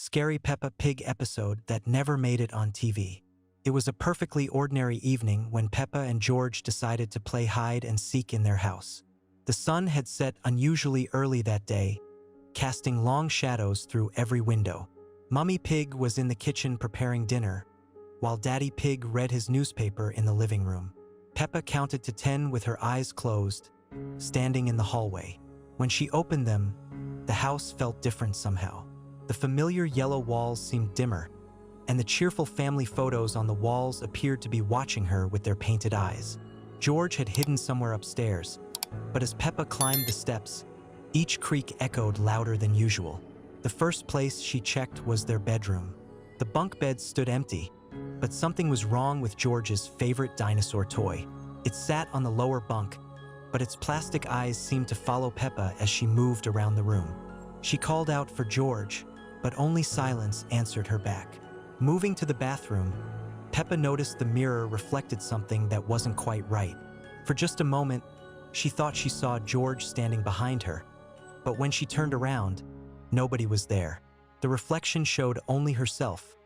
scary Peppa Pig episode that never made it on TV. It was a perfectly ordinary evening when Peppa and George decided to play hide and seek in their house. The sun had set unusually early that day, casting long shadows through every window. Mummy Pig was in the kitchen preparing dinner, while Daddy Pig read his newspaper in the living room. Peppa counted to 10 with her eyes closed, standing in the hallway. When she opened them, the house felt different somehow. The familiar yellow walls seemed dimmer, and the cheerful family photos on the walls appeared to be watching her with their painted eyes. George had hidden somewhere upstairs, but as Peppa climbed the steps, each creak echoed louder than usual. The first place she checked was their bedroom. The bunk bed stood empty, but something was wrong with George's favorite dinosaur toy. It sat on the lower bunk, but its plastic eyes seemed to follow Peppa as she moved around the room. She called out for George, but only silence answered her back. Moving to the bathroom, Peppa noticed the mirror reflected something that wasn't quite right. For just a moment, she thought she saw George standing behind her, but when she turned around, nobody was there. The reflection showed only herself,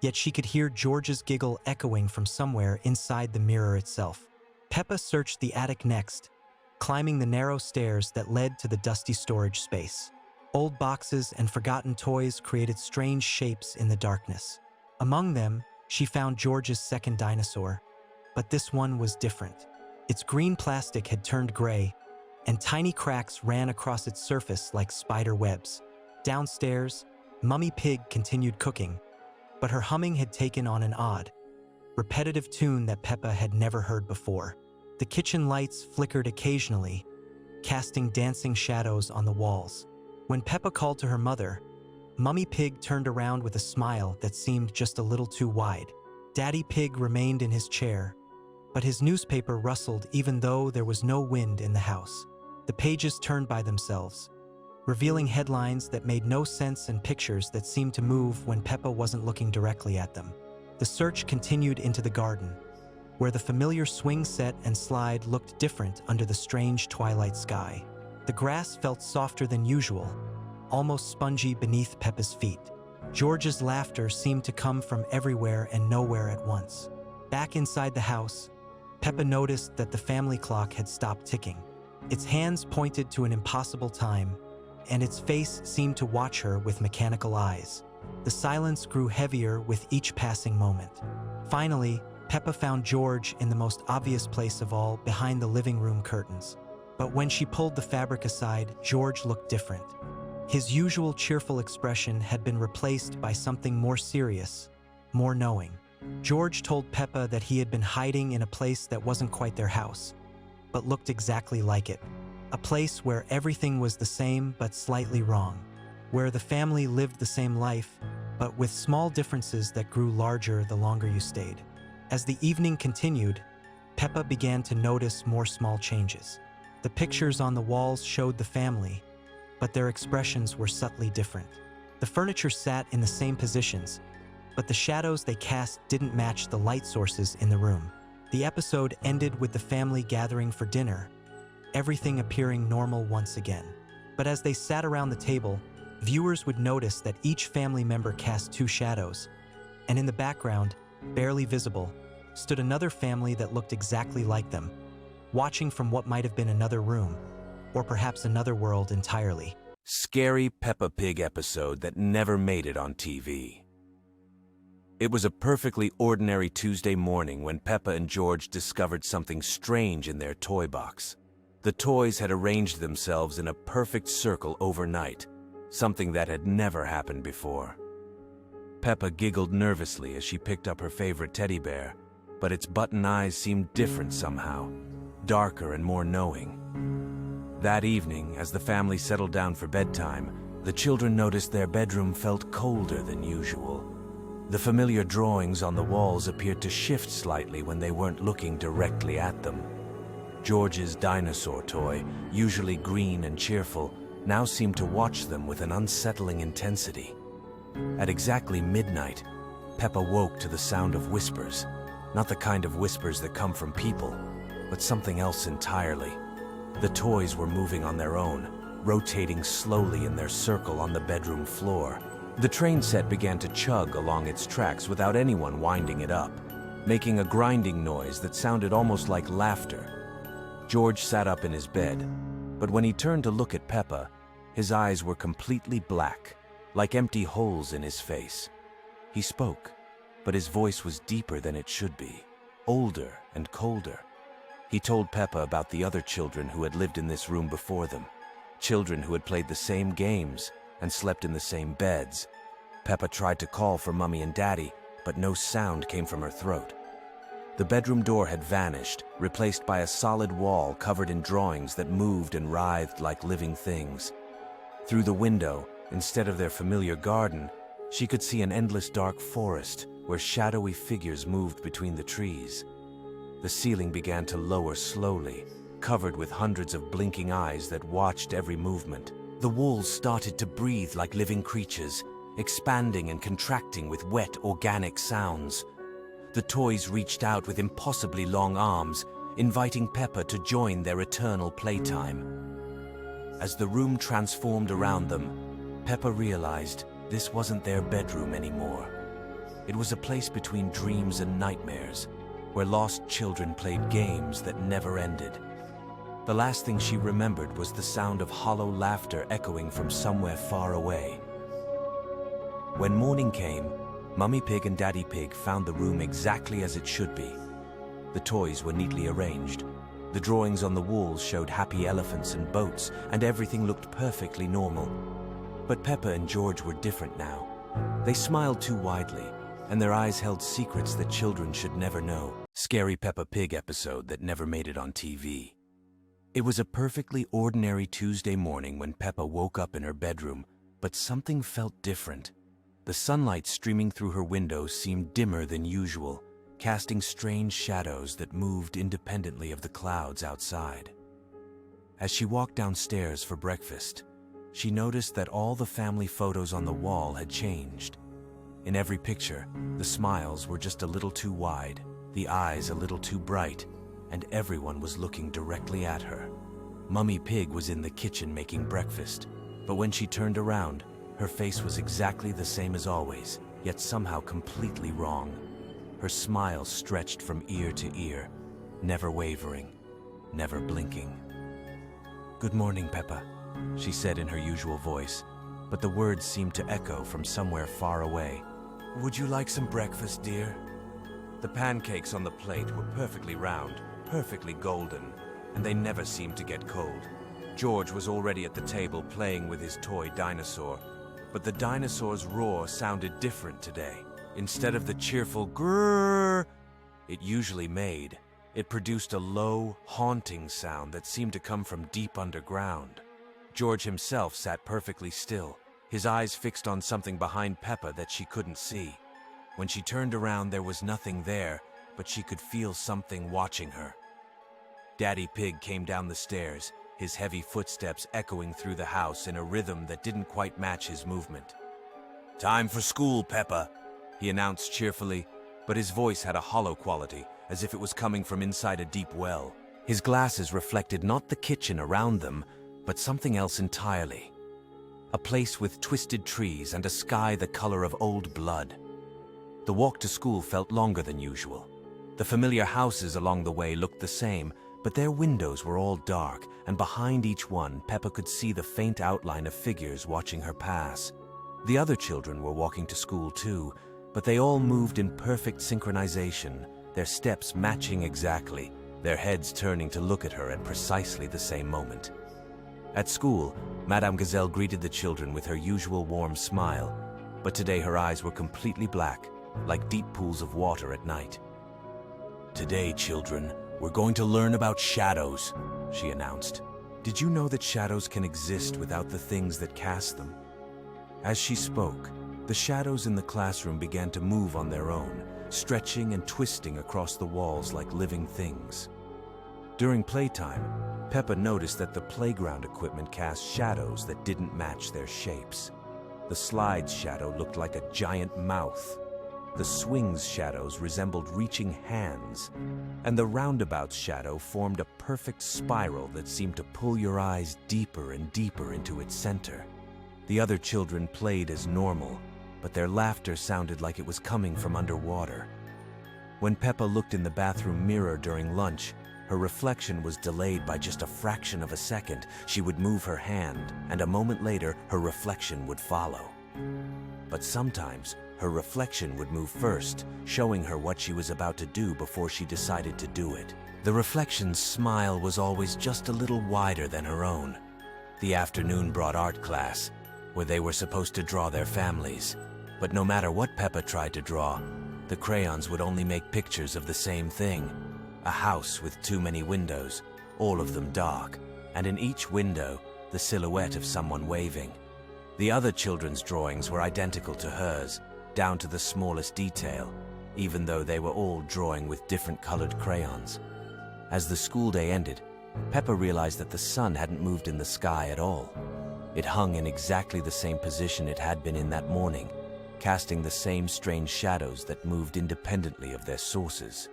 yet she could hear George's giggle echoing from somewhere inside the mirror itself. Peppa searched the attic next, climbing the narrow stairs that led to the dusty storage space. Old boxes and forgotten toys created strange shapes in the darkness. Among them, she found George's second dinosaur, but this one was different. Its green plastic had turned gray, and tiny cracks ran across its surface like spider webs. Downstairs, Mummy Pig continued cooking, but her humming had taken on an odd, repetitive tune that Peppa had never heard before. The kitchen lights flickered occasionally, casting dancing shadows on the walls. When Peppa called to her mother, Mummy Pig turned around with a smile that seemed just a little too wide. Daddy Pig remained in his chair, but his newspaper rustled even though there was no wind in the house. The pages turned by themselves, revealing headlines that made no sense and pictures that seemed to move when Peppa wasn't looking directly at them. The search continued into the garden, where the familiar swing set and slide looked different under the strange twilight sky. The grass felt softer than usual, almost spongy beneath Peppa's feet. George's laughter seemed to come from everywhere and nowhere at once. Back inside the house, Peppa noticed that the family clock had stopped ticking. Its hands pointed to an impossible time, and its face seemed to watch her with mechanical eyes. The silence grew heavier with each passing moment. Finally, Peppa found George in the most obvious place of all, behind the living room curtains. But when she pulled the fabric aside, George looked different. His usual cheerful expression had been replaced by something more serious, more knowing. George told Peppa that he had been hiding in a place that wasn't quite their house, but looked exactly like it. A place where everything was the same but slightly wrong, where the family lived the same life, but with small differences that grew larger the longer you stayed. As the evening continued, Peppa began to notice more small changes. The pictures on the walls showed the family, but their expressions were subtly different. The furniture sat in the same positions, but the shadows they cast didn't match the light sources in the room. The episode ended with the family gathering for dinner, everything appearing normal once again. But as they sat around the table, viewers would notice that each family member cast two shadows, and in the background, barely visible, stood another family that looked exactly like them, watching from what might have been another room, or perhaps another world entirely. Scary Peppa Pig episode that never made it on TV. It was a perfectly ordinary Tuesday morning when Peppa and George discovered something strange in their toy box. The toys had arranged themselves in a perfect circle overnight, something that had never happened before. Peppa giggled nervously as she picked up her favorite teddy bear, but its button eyes seemed different somehow, darker and more knowing. That evening, as the family settled down for bedtime, the children noticed their bedroom felt colder than usual. The familiar drawings on the walls appeared to shift slightly when they weren't looking directly at them. George's dinosaur toy, usually green and cheerful, now seemed to watch them with an unsettling intensity. At exactly midnight, Peppa woke to the sound of whispers, not the kind of whispers that come from people, but something else entirely. The toys were moving on their own, rotating slowly in their circle on the bedroom floor, The train set began to chug along its tracks without anyone winding it up, making a grinding noise that sounded almost like laughter. George sat up in his bed, but when he turned to look at Peppa, his eyes were completely black, like empty holes in his face. He spoke, but his voice was deeper than it should be, older and colder. He told Peppa about the other children who had lived in this room before them, children who had played the same games and slept in the same beds. Peppa tried to call for Mummy and Daddy, but no sound came from her throat. The bedroom door had vanished, replaced by a solid wall covered in drawings that moved and writhed like living things. Through the window, instead of their familiar garden, she could see an endless dark forest where shadowy figures moved between the trees. The ceiling began to lower slowly, covered with hundreds of blinking eyes that watched every movement. The walls started to breathe like living creatures, expanding and contracting with wet, organic sounds. The toys reached out with impossibly long arms, inviting Peppa to join their eternal playtime. As the room transformed around them, Peppa realized this wasn't their bedroom anymore. It was a place between dreams and nightmares, where lost children played games that never ended. The last thing she remembered was the sound of hollow laughter echoing from somewhere far away. When morning came, Mummy Pig and Daddy Pig found the room exactly as it should be. The toys were neatly arranged. The drawings on the walls showed happy elephants and boats, and everything looked perfectly normal. But Peppa and George were different now. They smiled too widely, and their eyes held secrets that children should never know. Scary Peppa Pig episode that never made it on TV. It was a perfectly ordinary Tuesday morning when Peppa woke up in her bedroom, but something felt different. The sunlight streaming through her window seemed dimmer than usual, casting strange shadows that moved independently of the clouds outside. As she walked downstairs for breakfast, she noticed that all the family photos on the wall had changed. In every picture, the smiles were just a little too wide, the eyes a little too bright, and everyone was looking directly at her. Mummy Pig was in the kitchen making breakfast, but when she turned around, her face was exactly the same as always, yet somehow completely wrong. Her smile stretched from ear to ear, never wavering, never blinking. "Good morning, Peppa," she said in her usual voice, but the words seemed to echo from somewhere far away. "Would you like some breakfast, dear?" The pancakes on the plate were perfectly round, perfectly golden, and they never seemed to get cold. George was already at the table playing with his toy dinosaur, but the dinosaur's roar sounded different today. Instead of the cheerful grrr it usually made, it produced a low, haunting sound that seemed to come from deep underground. George himself sat perfectly still, his eyes fixed on something behind Peppa that she couldn't see. When she turned around, there was nothing there, but she could feel something watching her. Daddy Pig came down the stairs, his heavy footsteps echoing through the house in a rhythm that didn't quite match his movement. "Time for school, Peppa," he announced cheerfully, but his voice had a hollow quality, as if it was coming from inside a deep well. His glasses reflected not the kitchen around them, but something else entirely. A place with twisted trees and a sky the color of old blood. The walk to school felt longer than usual. The familiar houses along the way looked the same, but their windows were all dark, and behind each one, Peppa could see the faint outline of figures watching her pass. The other children were walking to school too, but they all moved in perfect synchronization, their steps matching exactly, their heads turning to look at her at precisely the same moment. At school, Madame Gazelle greeted the children with her usual warm smile, but today her eyes were completely black, like deep pools of water at night. "Today, children, we're going to learn about shadows," she announced. "Did you know that shadows can exist without the things that cast them?" As she spoke, the shadows in the classroom began to move on their own, stretching and twisting across the walls like living things. During playtime, Peppa noticed that the playground equipment cast shadows that didn't match their shapes. The slide's shadow looked like a giant mouth. The swing's shadows resembled reaching hands, and the roundabout's shadow formed a perfect spiral that seemed to pull your eyes deeper and deeper into its center. The other children played as normal, but their laughter sounded like it was coming from underwater. When Peppa looked in the bathroom mirror during lunch, her reflection was delayed by just a fraction of a second. She would move her hand, and a moment later, her reflection would follow. But sometimes, her reflection would move first, showing her what she was about to do before she decided to do it. The reflection's smile was always just a little wider than her own. The afternoon brought art class, where they were supposed to draw their families. But no matter what Peppa tried to draw, the crayons would only make pictures of the same thing. A house with too many windows, all of them dark, and in each window, the silhouette of someone waving. The other children's drawings were identical to hers, down to the smallest detail, even though they were all drawing with different colored crayons. As the school day ended, Peppa realized that the sun hadn't moved in the sky at all. It hung in exactly the same position it had been in that morning, casting the same strange shadows that moved independently of their sources.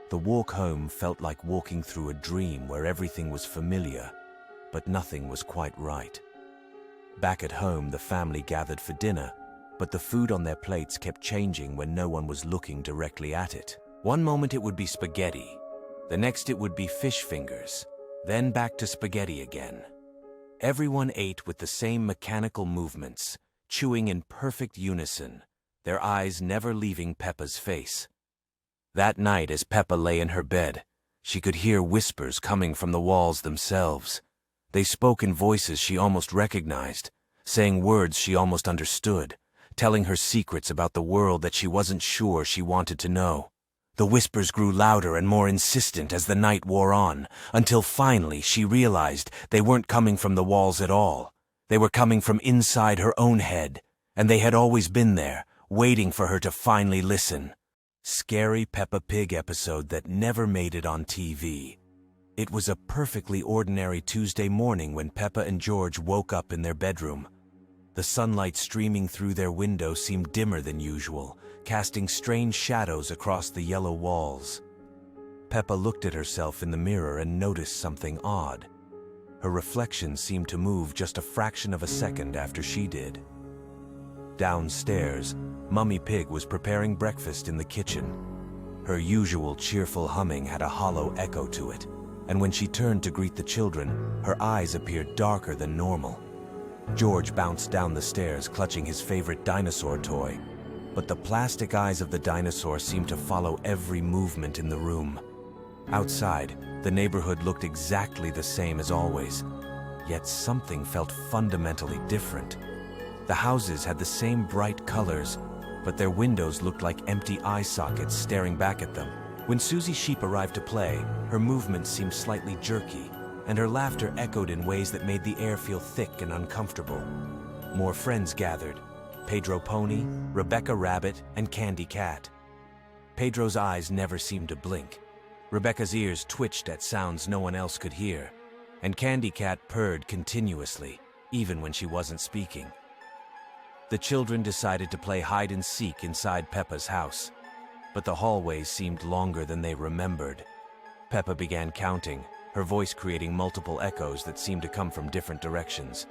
The walk home felt like walking through a dream where everything was familiar, but nothing was quite right. Back at home, the family gathered for dinner, but the food on their plates kept changing when no one was looking directly at it. One moment it would be spaghetti, the next it would be fish fingers, then back to spaghetti again. Everyone ate with the same mechanical movements, chewing in perfect unison, their eyes never leaving Peppa's face. That night, as Peppa lay in her bed, she could hear whispers coming from the walls themselves. They spoke in voices she almost recognized, saying words she almost understood, telling her secrets about the world that she wasn't sure she wanted to know. The whispers grew louder and more insistent as the night wore on, until finally she realized they weren't coming from the walls at all. They were coming from inside her own head, and they had always been there, waiting for her to finally listen. Scary Peppa Pig episode that never made it on TV. It was a perfectly ordinary Tuesday morning when Peppa and George woke up in their bedroom. The sunlight streaming through their window seemed dimmer than usual, casting strange shadows across the yellow walls. Peppa looked at herself in the mirror and noticed something odd. Her reflection seemed to move just a fraction of a second after she did. Downstairs, Mummy Pig was preparing breakfast in the kitchen. Her usual cheerful humming had a hollow echo to it, and when she turned to greet the children, her eyes appeared darker than normal. George bounced down the stairs, clutching his favorite dinosaur toy, but the plastic eyes of the dinosaur seemed to follow every movement in the room. Outside, the neighborhood looked exactly the same as always, yet something felt fundamentally different. The houses had the same bright colors, but their windows looked like empty eye sockets staring back at them. When Susie Sheep arrived to play, her movements seemed slightly jerky, and her laughter echoed in ways that made the air feel thick and uncomfortable. More friends gathered: Pedro Pony, Rebecca Rabbit, and Candy Cat. Pedro's eyes never seemed to blink. Rebecca's ears twitched at sounds no one else could hear, and Candy Cat purred continuously, even when she wasn't speaking. The children decided to play hide and seek inside Peppa's house, but the hallways seemed longer than they remembered. Peppa began counting, her voice creating multiple echoes that seemed to come from different directions.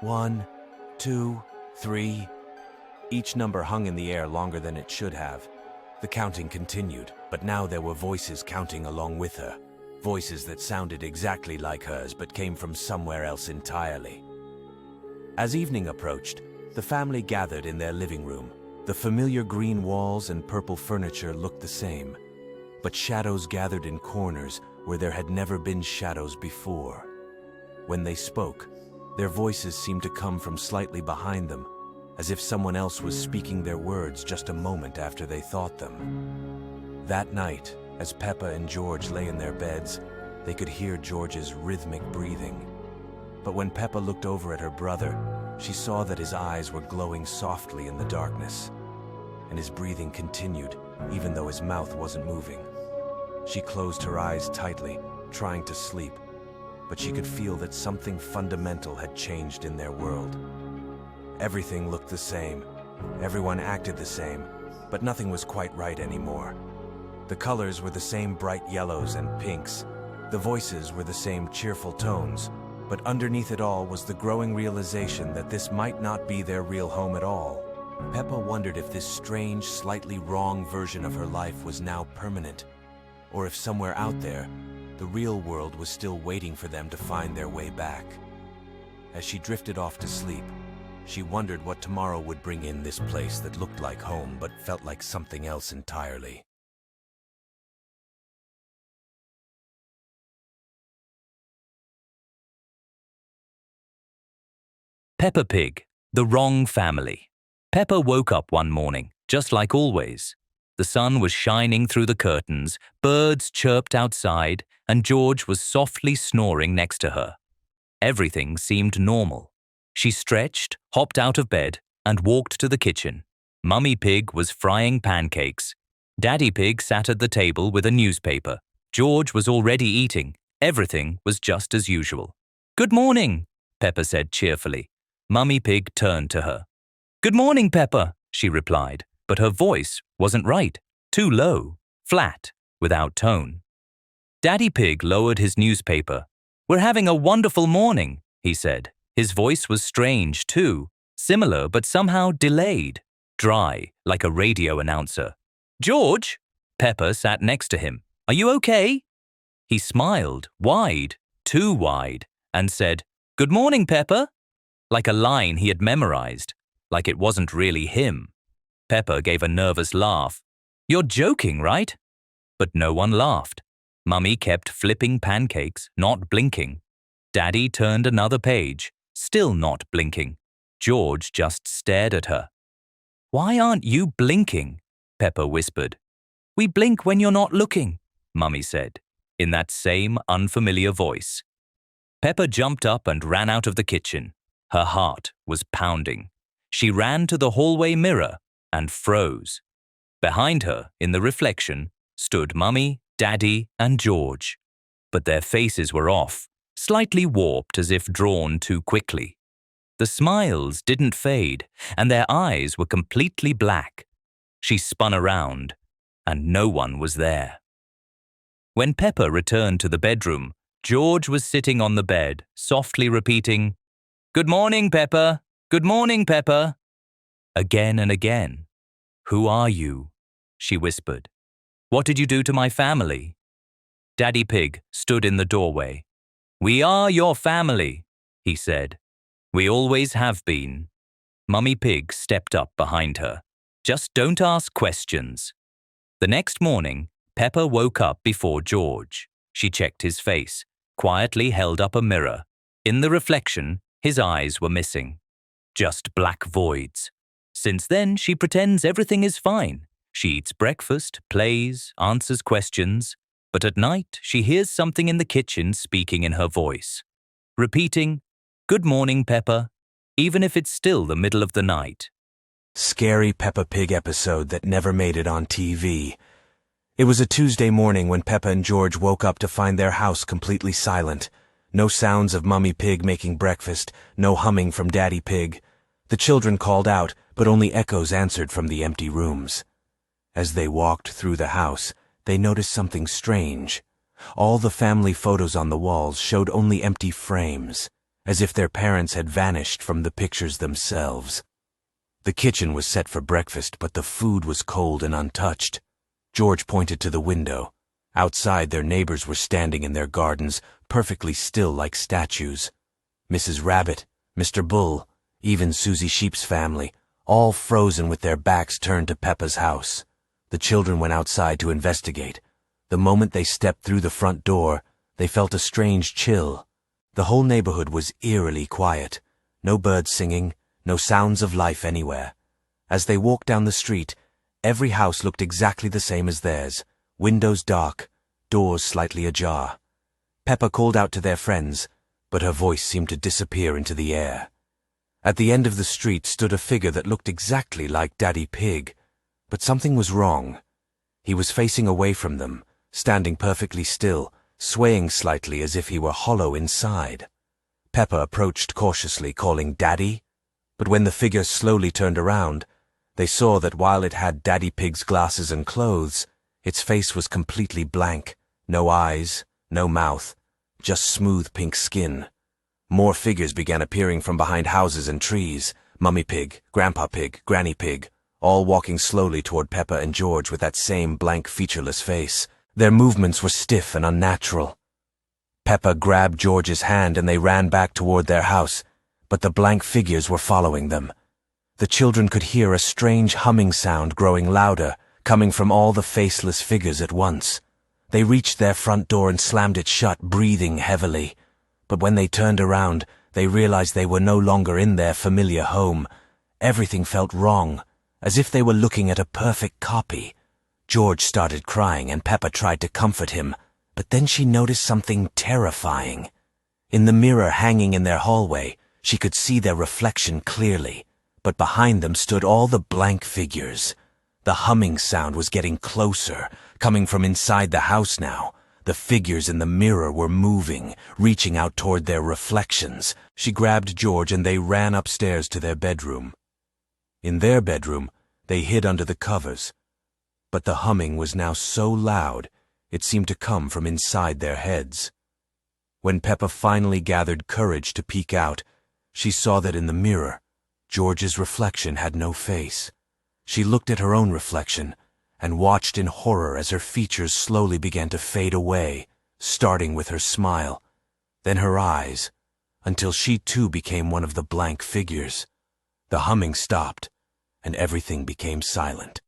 1, 2, 3. Each number hung in the air longer than it should have. The counting continued, but now there were voices counting along with her. Voices that sounded exactly like hers but came from somewhere else entirely. As evening approached, the family gathered in their living room. The familiar green walls and purple furniture looked the same, but shadows gathered in corners where there had never been shadows before. When they spoke, their voices seemed to come from slightly behind them, as if someone else was speaking their words just a moment after they thought them. That night, as Peppa and George lay in their beds, they could hear George's rhythmic breathing. But when Peppa looked over at her brother, she saw that his eyes were glowing softly in the darkness, and his breathing continued, even though his mouth wasn't moving. She closed her eyes tightly, trying to sleep, but she could feel that something fundamental had changed in their world. Everything looked the same, everyone acted the same, but nothing was quite right anymore. The colors were the same bright yellows and pinks, the voices were the same cheerful tones, but underneath it all was the growing realization that this might not be their real home at all. Peppa wondered if this strange, slightly wrong version of her life was now permanent, or if somewhere out there, the real world was still waiting for them to find their way back. As she drifted off to sleep, she wondered what tomorrow would bring in this place that looked like home but felt like something else entirely. Peppa Pig, the wrong family. Peppa woke up one morning, just like always. The sun was shining through the curtains, birds chirped outside, and George was softly snoring next to her. Everything seemed normal. She stretched, hopped out of bed, and walked to the kitchen. Mummy Pig was frying pancakes. Daddy Pig sat at the table with a newspaper. George was already eating. Everything was just as usual. "Good morning," Peppa said cheerfully. Mummy Pig turned to her. "Good morning, Peppa," she replied, but her voice wasn't right. Too low, flat, without tone. Daddy Pig lowered his newspaper. "We're having a wonderful morning," he said. His voice was strange, too, similar but somehow delayed, dry, like a radio announcer. "George?" Peppa sat next to him. "Are you okay?" He smiled, wide, too wide, and said, "Good morning, Peppa," like a line he had memorized, like it wasn't really him. Peppa gave a nervous laugh. "You're joking, right?" But no one laughed. Mummy kept flipping pancakes, not blinking. Daddy turned another page, still not blinking. George just stared at her. "Why aren't you blinking?" Peppa whispered. "We blink when you're not looking," Mummy said, in that same unfamiliar voice. Peppa jumped up and ran out of the kitchen. Her heart was pounding. She ran to the hallway mirror and froze. Behind her, in the reflection, stood Mummy, Daddy, and George. But their faces were off, slightly warped as if drawn too quickly. The smiles didn't fade, and their eyes were completely black. She spun around, and no one was there. When Peppa returned to the bedroom, George was sitting on the bed, softly repeating, "Good morning, Peppa. Good morning, Peppa." Again and again. "Who are you?" she whispered. "What did you do to my family?" Daddy Pig stood in the doorway. "We are your family," he said. "We always have been." Mummy Pig stepped up behind her. "Just don't ask questions." The next morning, Peppa woke up before George. She checked his face, quietly held up a mirror. In the reflection, his eyes were missing. Just black voids. Since then, she pretends everything is fine. She eats breakfast, plays, answers questions. But at night, she hears something in the kitchen speaking in her voice, repeating, "Good morning, Peppa," even if it's still the middle of the night. Scary Peppa Pig episode that never made it on TV. It was a Tuesday morning when Peppa and George woke up to find their house completely silent. No sounds of Mummy Pig making breakfast, no humming from Daddy Pig. The children called out, but only echoes answered from the empty rooms. As they walked through the house, they noticed something strange. All the family photos on the walls showed only empty frames, as if their parents had vanished from the pictures themselves. The kitchen was set for breakfast, but the food was cold and untouched. George pointed to the window. Outside, their neighbors were standing in their gardens, perfectly still like statues. Mrs. Rabbit, Mr. Bull, even Susie Sheep's family, all frozen with their backs turned to Peppa's house. The children went outside to investigate. The moment they stepped through the front door, they felt a strange chill. The whole neighborhood was eerily quiet. No birds singing, no sounds of life anywhere. As they walked down the street, every house looked exactly the same as theirs, windows dark, doors slightly ajar. Peppa called out to their friends, but her voice seemed to disappear into the air. At the end of the street stood a figure that looked exactly like Daddy Pig, but something was wrong. He was facing away from them, standing perfectly still, swaying slightly as if he were hollow inside. Peppa approached cautiously, calling "Daddy," but when the figure slowly turned around, they saw that while it had Daddy Pig's glasses and clothes, its face was completely blank, no eyes, no mouth, just smooth pink skin. More figures began appearing from behind houses and trees. Mummy Pig, Grandpa Pig, Granny Pig, all walking slowly toward Peppa and George with that same blank, featureless face. Their movements were stiff and unnatural. Peppa grabbed George's hand and they ran back toward their house, but the blank figures were following them. The children could hear a strange humming sound growing louder, coming from all the faceless figures at once. They reached their front door and slammed it shut, breathing heavily. But when they turned around, they realized they were no longer in their familiar home. Everything felt wrong, as if they were looking at a perfect copy. George started crying and Peppa tried to comfort him, but then she noticed something terrifying. In the mirror hanging in their hallway, she could see their reflection clearly, but behind them stood all the blank figures. The humming sound was getting closer, coming from inside the house now. The figures in the mirror were moving, reaching out toward their reflections. She grabbed George and they ran upstairs to their bedroom. In their bedroom, they hid under the covers. But the humming was now so loud, it seemed to come from inside their heads. When Peppa finally gathered courage to peek out, she saw that in the mirror, George's reflection had no face. She looked at her own reflection and watched in horror as her features slowly began to fade away, starting with her smile, then her eyes, until she too became one of the blank figures. The humming stopped, and everything became silent.